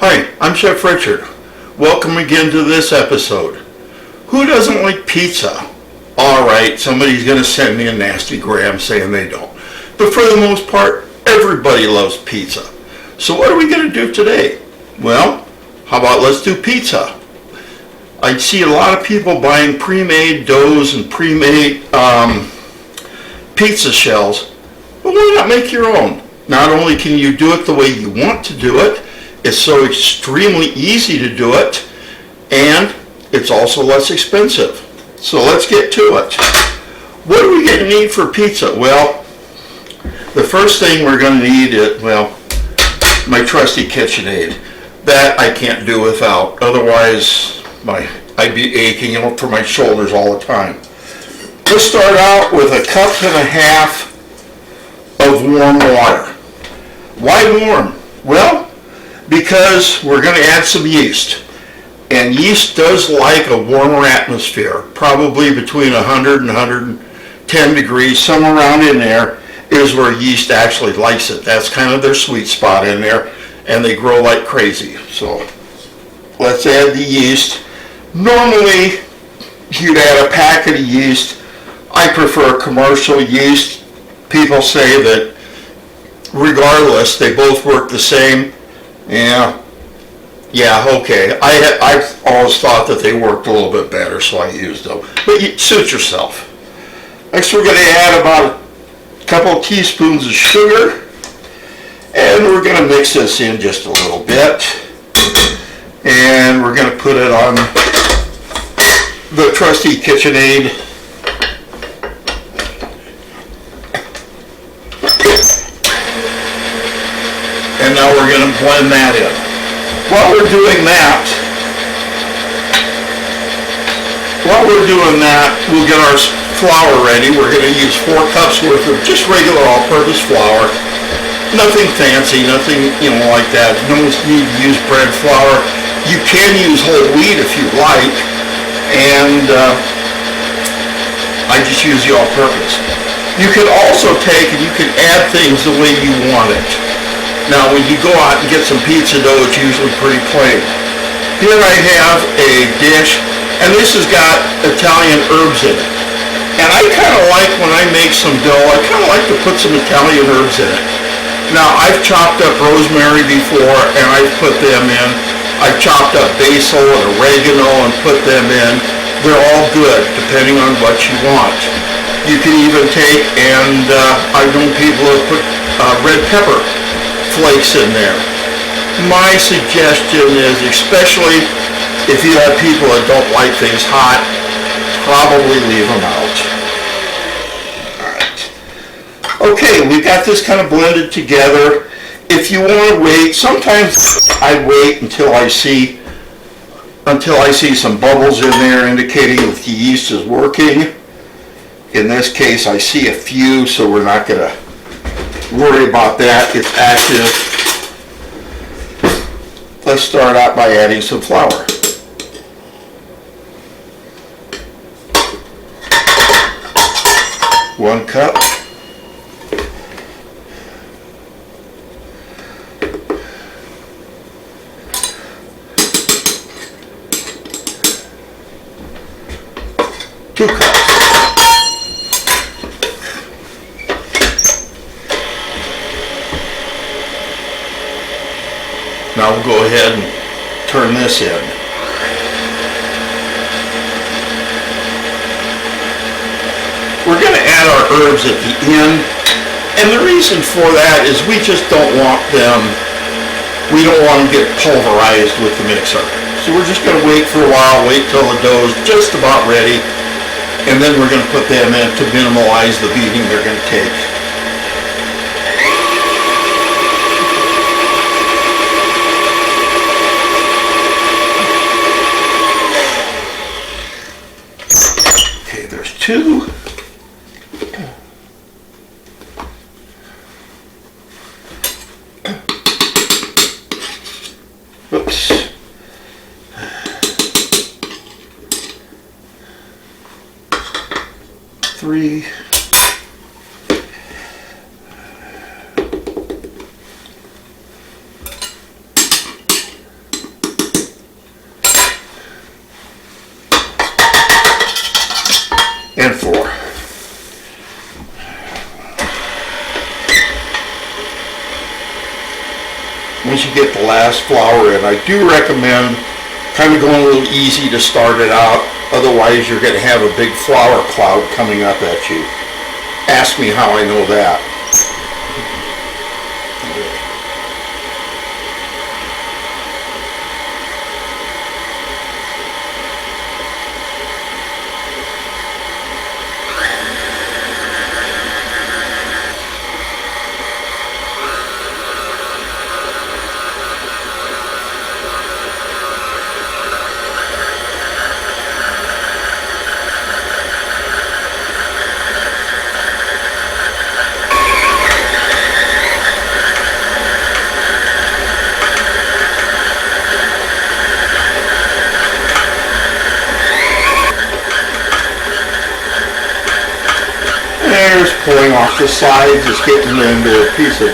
Hi, I'm Chef Richard. Welcome again to this episode. Who doesn't like pizza? Alright, somebody's going to send me a nasty gram saying they don't. But for the most part, everybody loves pizza. So what are we going to do today? Well, how about let's do pizza? I see a lot of people buying pre-made doughs and pre-made pizza shells. But why not make your own? Not only can you do it the way you want to do it, it's so extremely easy to do it, and it's also less expensive. So let's get to it. What are we going to need for pizza? Well, the first thing we're going to need is, my trusty KitchenAid. That I can't do without. Otherwise, I'd be aching for my shoulders all the time. Let's start out with 1.5 cups of warm water. Why warm? Well, because we're going to add some yeast. And yeast does like a warmer atmosphere, probably between 100 and 110 degrees, somewhere around in there is where yeast actually likes it. That's kind of their sweet spot in there, and they grow like crazy. So let's add the yeast. Normally, you'd add a packet of yeast. I prefer commercial yeast. People say that regardless, they both work the same. Yeah, okay. I've always thought that they worked a little bit better, so I used them. But suit yourself. Next, we're going to add about a couple of teaspoons of sugar, and we're going to mix this in just a little bit. And we're going to put it on the trusty KitchenAid. And now we're going to blend that in. While we're doing that, we'll get our flour ready. We're going to use 4 cups worth of just regular all-purpose flour. Nothing fancy, nothing, like that. No need to use bread flour. You can use whole wheat if you like, and I just use the all-purpose. You can also take and you can add things the way you want it. Now, when you go out and get some pizza dough, it's usually pretty plain. Here I have a dish, and this has got Italian herbs in it. And I kind of like, when I make some dough, I kind of like to put some Italian herbs in it. Now, I've chopped up rosemary before, and I've put them in. I've chopped up basil and oregano and put them in. They're all good, depending on what you want. You can even take, and I've known people who put red pepper flakes in there. My suggestion is, especially if you have people that don't like things hot, probably leave them out. Alright. Okay, we've got this kind of blended together. If you want to wait, sometimes I wait until I see some bubbles in there indicating that the yeast is working. In this case, I see a few, so we're not going to worry about that. It's active. Let's start out by adding some flour. One cup. Two cups. Now we'll go ahead and turn this in. We're going to add our herbs at the end, and the reason for that is we just don't want them to get pulverized with the mixer. So we're just going to wait for a while, wait till the dough is just about ready, and then we're going to put them in to minimize the beating they're going to take. There's 2. Oops. 3. as you get the last flour in. I do recommend kind of going a little easy to start it out. Otherwise, you're going to have a big flour cloud coming up at you. Ask me how I know that. There's pulling off the sides, just getting into a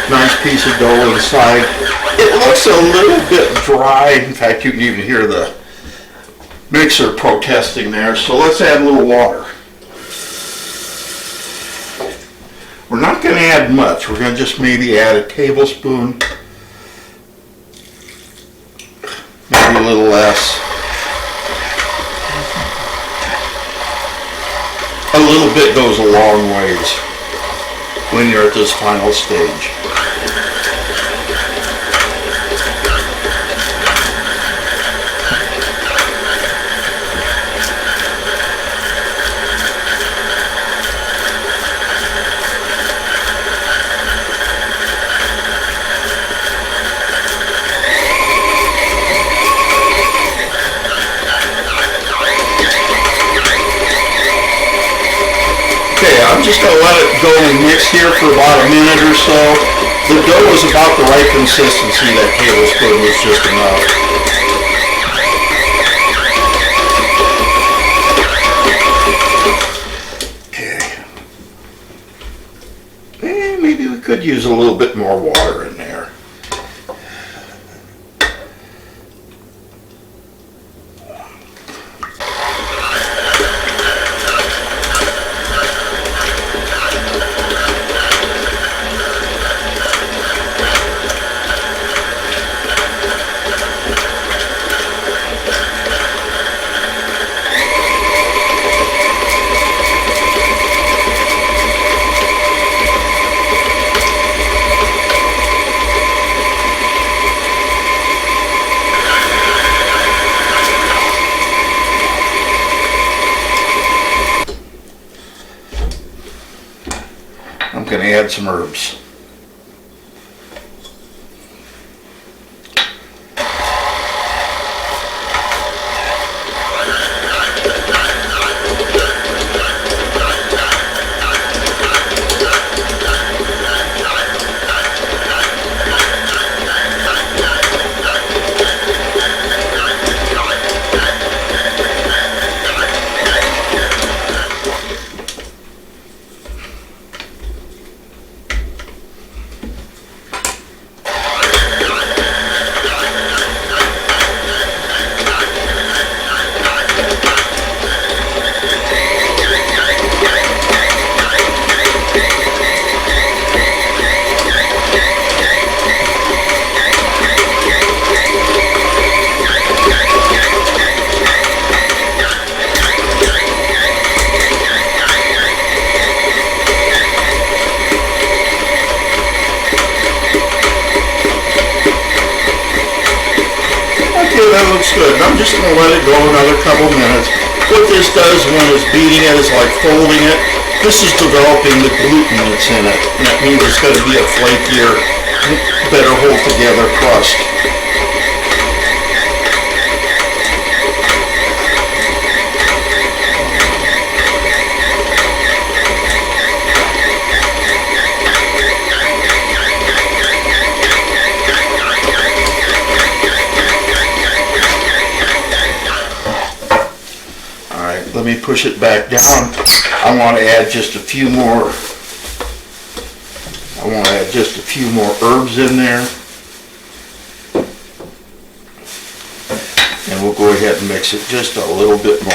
nice piece of dough inside. It looks a little bit dry. In fact, you can even hear the mixer protesting there. So let's add a little water. We're not going to add much. We're going to just maybe add a tablespoon, maybe a little less. A little bit goes a long ways when you're at this final stage. Okay, I'm just going to let it go and mix here for about a minute or so. The dough is about the right consistency. That tablespoon was just enough. Okay. And maybe we could use a little bit more water in there. I'm going to add some herbs. Okay, that looks good. I'm just going to let it go another couple minutes. What this does when it's beating it is like folding it. This is developing the gluten that's in it. And that means it's going to be a flakier, better hold together crust. Let me push it back down. I want to add just a few more. I want to add just a few more herbs in there. And we'll go ahead and mix it just a little bit more.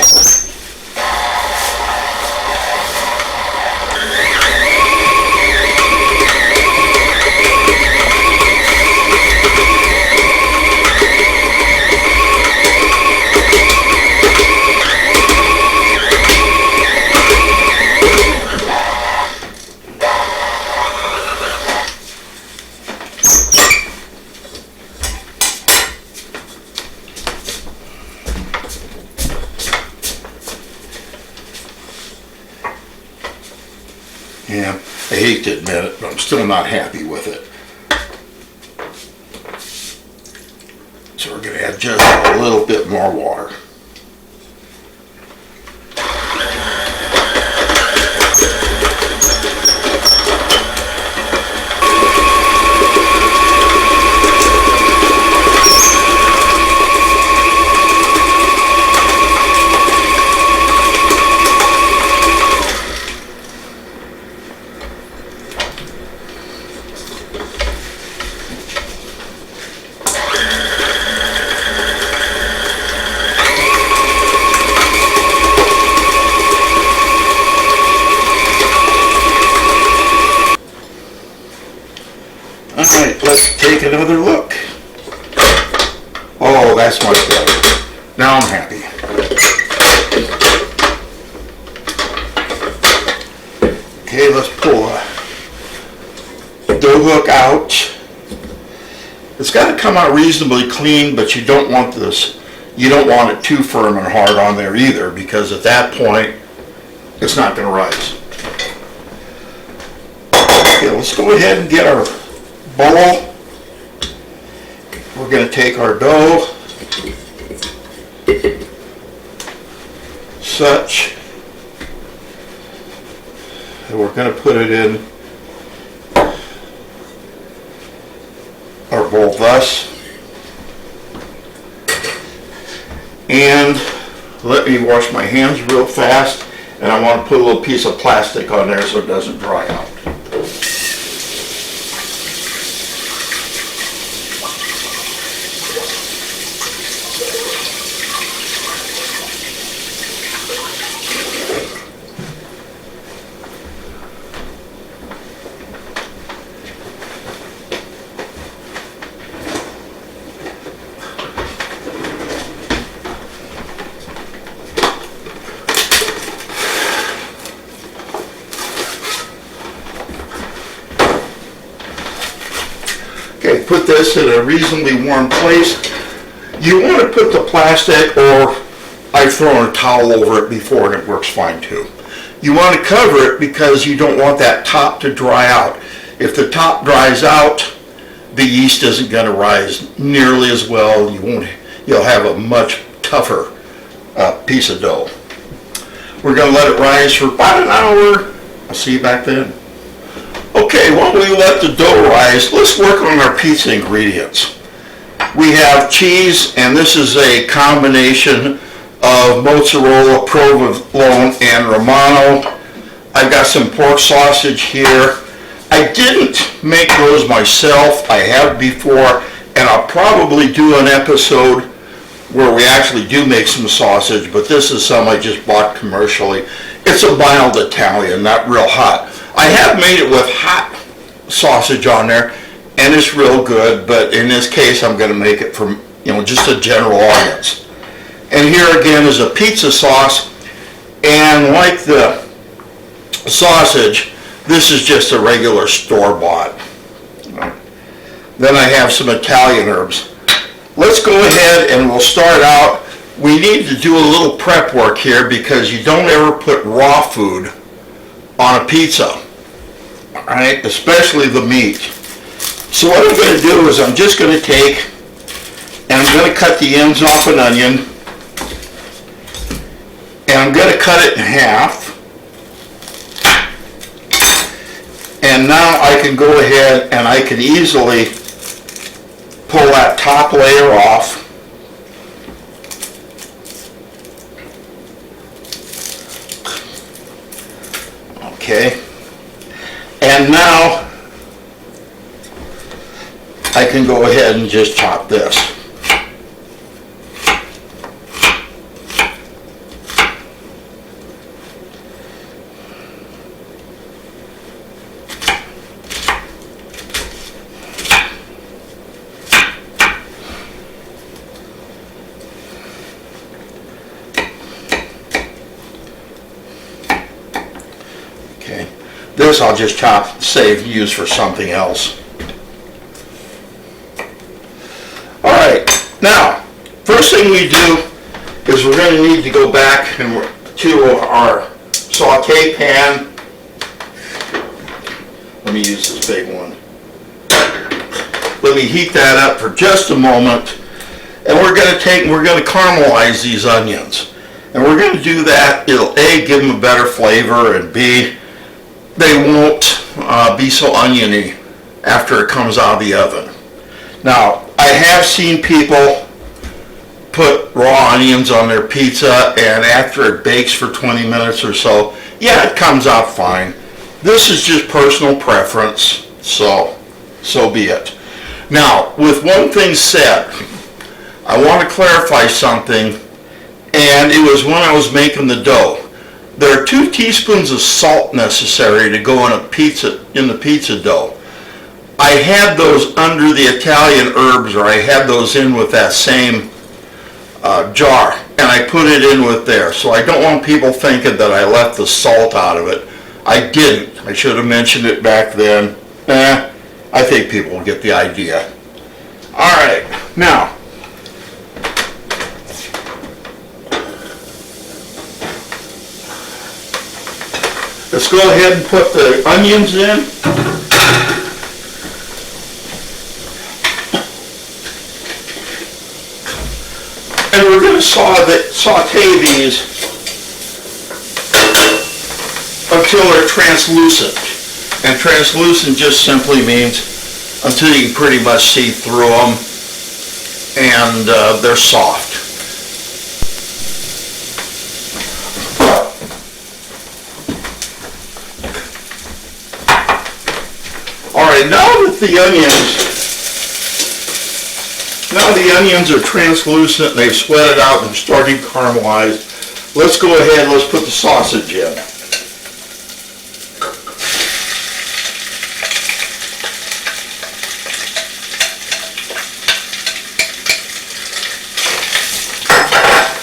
hate to admit it, but I'm still not happy with it. So we're going to add just a little bit more water. Alright, let's take another look. Oh, that's much better. Now I'm happy. Okay, let's pull a dough hook out. It's got to come out reasonably clean, but you don't want it too firm and hard on there either, because at that point, it's not going to rise. Okay, let's go ahead and get our bowl. We're going to take our dough, such, and we're going to put it in our bowl thus. And let me wash my hands real fast, and I want to put a little piece of plastic on there so it doesn't dry out. Okay, put this in a reasonably warm place. You want to put the plastic, or I've thrown a towel over it before and it works fine too. You want to cover it because you don't want that top to dry out. If the top dries out, the yeast isn't going to rise nearly as well. You'll have a much tougher piece of dough. We're going to let it rise for about an hour. I'll see you back then. Okay, while we let the dough rise, let's work on our pizza ingredients. We have cheese, and this is a combination of mozzarella, provolone, and romano. I've got some pork sausage here. I didn't make those myself. I have before, and I'll probably do an episode where we actually do make some sausage, but this is some I just bought commercially. It's a mild Italian, not real hot. I have made it with hot sausage on there, and it's real good, but in this case I'm going to make it from, just a general audience. And here again is a pizza sauce, and like the sausage, this is just a regular store-bought. Then I have some Italian herbs. Let's go ahead and we'll start out. We need to do a little prep work here because you don't ever put raw food on a pizza, all right, especially the meat. So what I'm going to do is I'm just going to take and I'm going to cut the ends off an onion, and I'm going to cut it in half. And now I can go ahead and I can easily pull that top layer off. Okay. And now I can go ahead and just chop this. Okay. This I'll just use for something else. Alright, now, first thing we do is we're going to need to go back to our saute pan. Let me use this big one. Let me heat that up for just a moment. And we're going to caramelize these onions. And we're going to do that. It'll A, give them a better flavor, and B, they won't be so oniony after it comes out of the oven. Now, I have seen people put raw onions on their pizza, and after it bakes for 20 minutes or so, yeah, it comes out fine. This is just personal preference, so be it. Now, with one thing said, I want to clarify something, and it was when I was making the dough. There are 2 teaspoons of salt necessary to go in the pizza dough. I had those under the Italian herbs, or I had those in with that same jar, and I put it in with there. So I don't want people thinking that I left the salt out of it. I didn't. I should have mentioned it back then. I think people will get the idea. All right, now, let's go ahead and put the onions in. And we're going to saute these until they're translucent. And translucent just simply means until you can pretty much see through them and they're soft. All right, now the onions are translucent, they've sweated out and starting to caramelize. Let's go ahead, let's put the sausage in.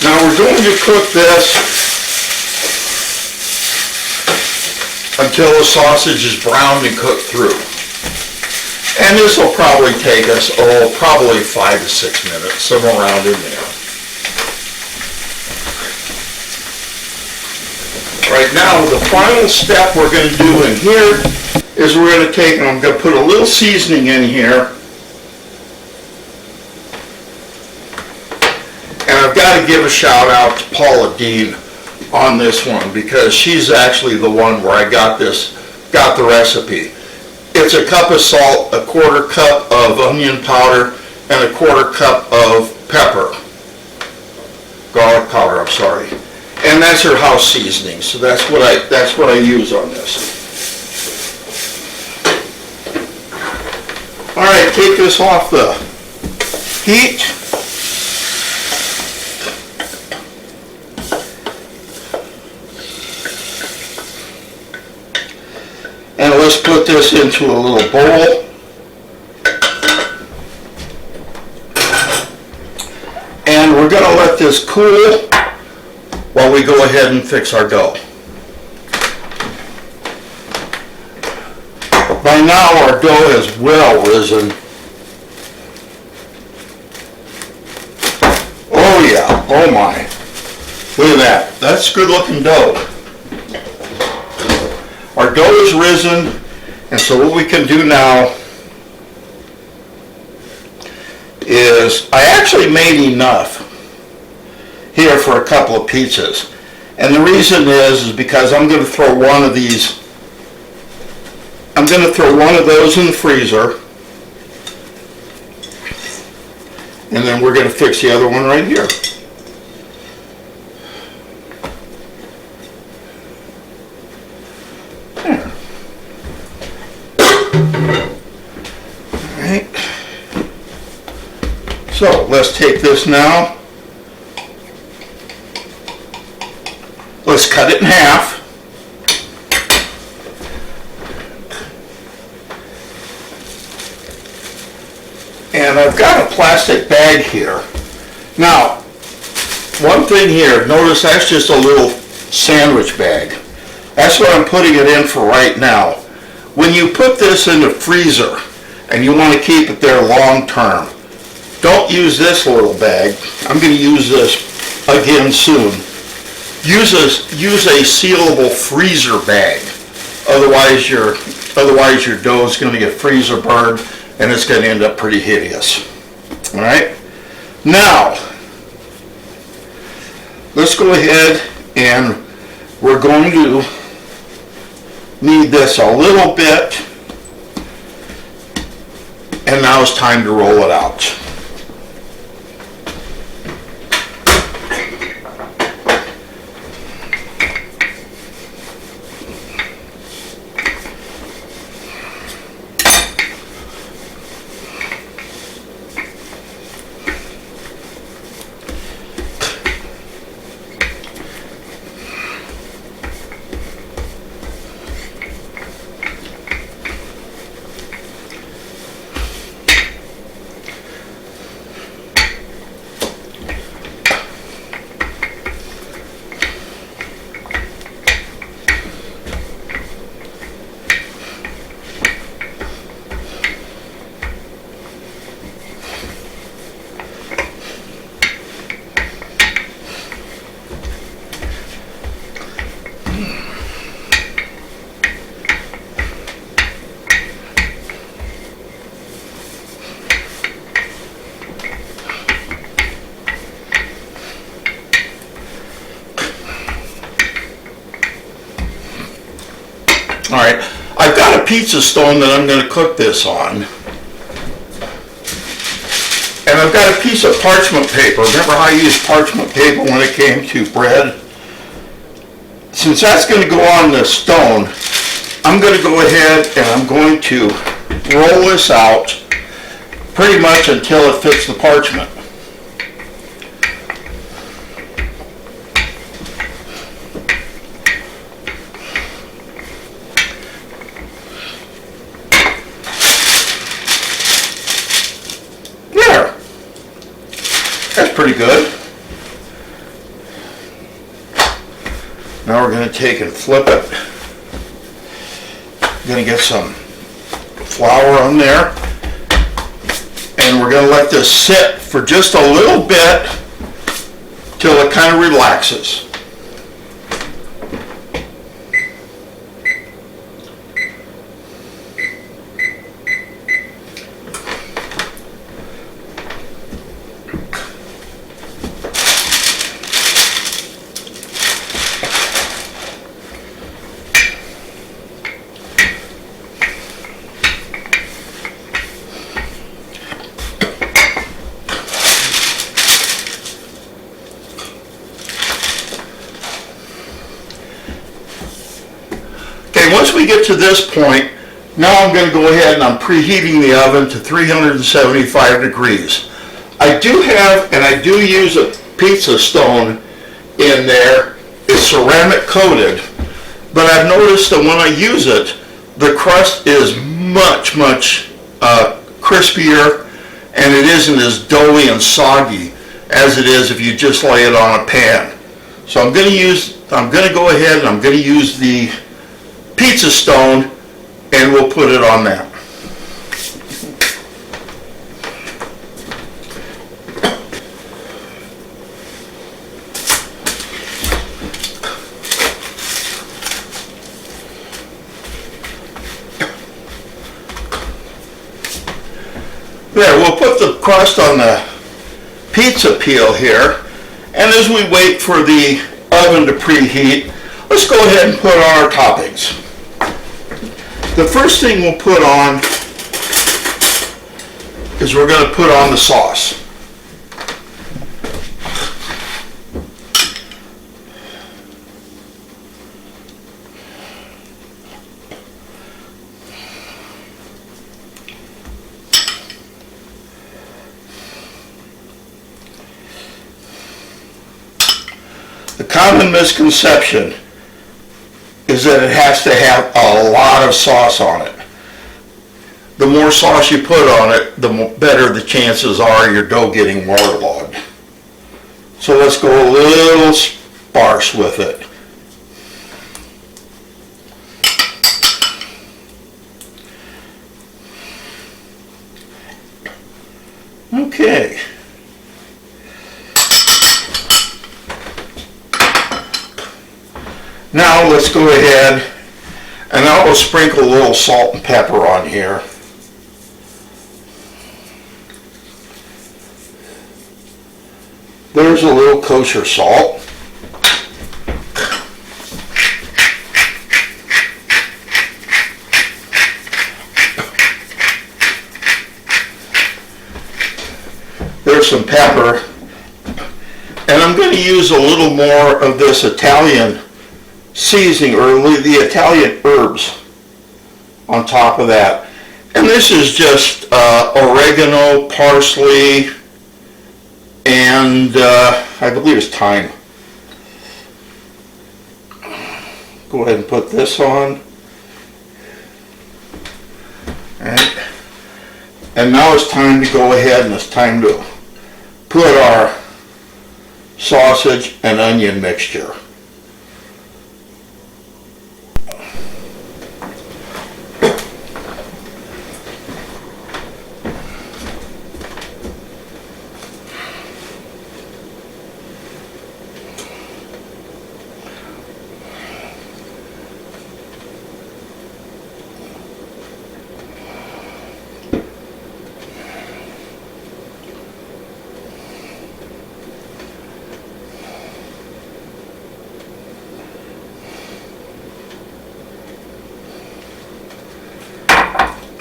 Now we're going to cook this until the sausage is browned and cooked through. And this will probably take us, probably 5 to 6 minutes, somewhere around in there. Right now, the final step we're going to do in here is we're going to take, and I'm going to put a little seasoning in here. And I've got to give a shout out to Paula Dean on this one, because she's actually the one where I got the recipe. It's a cup of salt, a 1/4 cup of onion powder, and a 1/4 cup of pepper. Garlic powder, I'm sorry. And that's her house seasoning, so that's what I use on this. All right, take this off the heat. And let's put this into a little bowl. And we're going to let this cool while we go ahead and fix our dough. By now our dough is well risen. Oh yeah, oh my. Look at that. That's good looking dough. Our dough is risen, and so what we can do now is, I actually made enough here for a couple of pizzas. And the reason is because I'm going to throw one of these, I'm going to throw one of those in the freezer, and then we're going to fix the other one right here. So let's take this now, let's cut it in half, and I've got a plastic bag here. Now, one thing here, notice that's just a little sandwich bag. That's what I'm putting it in for right now. When you put this in the freezer and you want to keep it there long term, don't use this little bag. I'm going to use this again soon. Use a sealable freezer bag. Otherwise Otherwise, your dough is going to get freezer burned, and it's going to end up pretty hideous. All right? Now, let's go ahead and we're going to knead this a little bit, and now it's time to roll it out. All right, I've got a pizza stone that I'm going to cook this on. And I've got a piece of parchment paper. Remember how I used parchment paper when it came to bread? Since that's going to go on the stone, I'm going to go ahead and I'm going to roll this out pretty much until it fits the parchment. That's pretty good. Now we're going to take and flip it. Going to get some flour on there. And we're going to let this sit for just a little bit till it kind of relaxes. Once we get to this point, now I'm going to go ahead and I'm preheating the oven to 375 degrees. I do have, and I do use a pizza stone in there. It's ceramic coated, but I've noticed that when I use it, the crust is much crispier, and it isn't as doughy and soggy as it is if you just lay it on a pan. So I'm going to go ahead and I'm going to use the pizza stone, and we'll put it on that. There, we'll put the crust on the pizza peel here, and as we wait for the oven to preheat, let's go ahead and put on our toppings. The first thing we'll put on is we're going to put on the sauce. The common misconception is that it has to have a lot of sauce on it. The more sauce you put on it, the better the chances are your dough getting waterlogged. So let's go a little sparse with it. Okay. Now let's go ahead. And I will sprinkle a little salt and pepper on here. There's a little kosher salt. There's some pepper. And I'm going to use a little more of this Italian seasoning, or the Italian herbs on top of that. And this is just oregano, parsley, and I believe it's thyme. Go ahead and put this on. And now it's time to go ahead and it's time to put our sausage and onion mixture.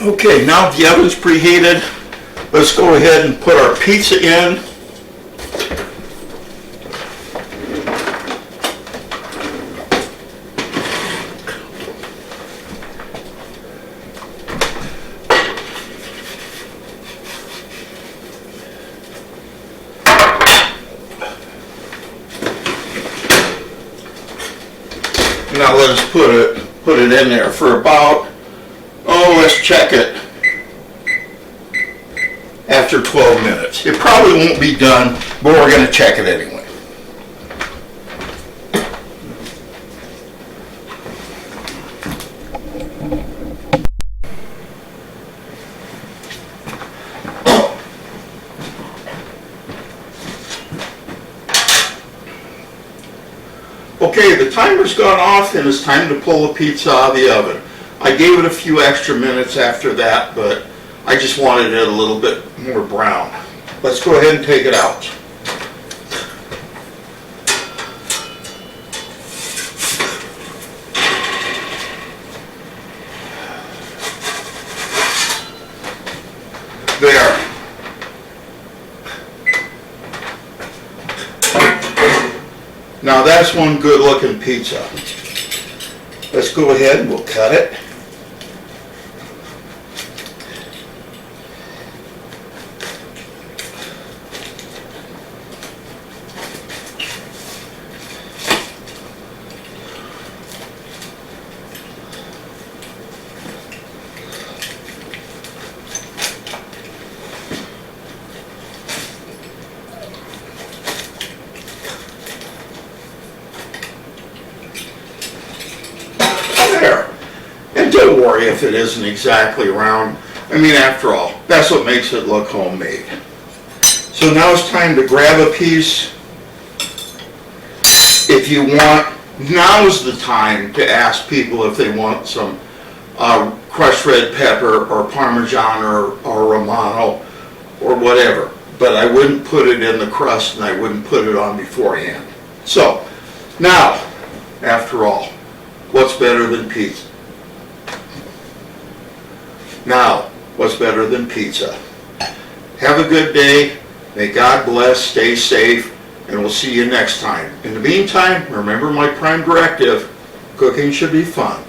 Okay, now the oven's preheated. Let's go ahead and put our pizza in. Now let's put it in there for about, let's check it after 12 minutes. It probably won't be done, but we're going to check it anyway. Okay, the timer's gone off and it's time to pull the pizza out of the oven. I gave it a few extra minutes after that, but I just wanted it a little bit more brown. Let's go ahead and take it out. There. Now that's one good looking pizza. Let's go ahead and we'll cut it. There. And don't worry if it isn't exactly round. I mean, after all, that's what makes it look homemade. So now it's time to grab a piece. If you want, now's the time to ask people if they want some crushed red pepper or Parmesan or Romano or whatever. But I wouldn't put it in the crust and I wouldn't put it on beforehand. So, now, after all, what's better than pizza? Now, what's better than pizza? Have a good day. May God bless. Stay safe. And we'll see you next time. In the meantime, remember my prime directive, cooking should be fun.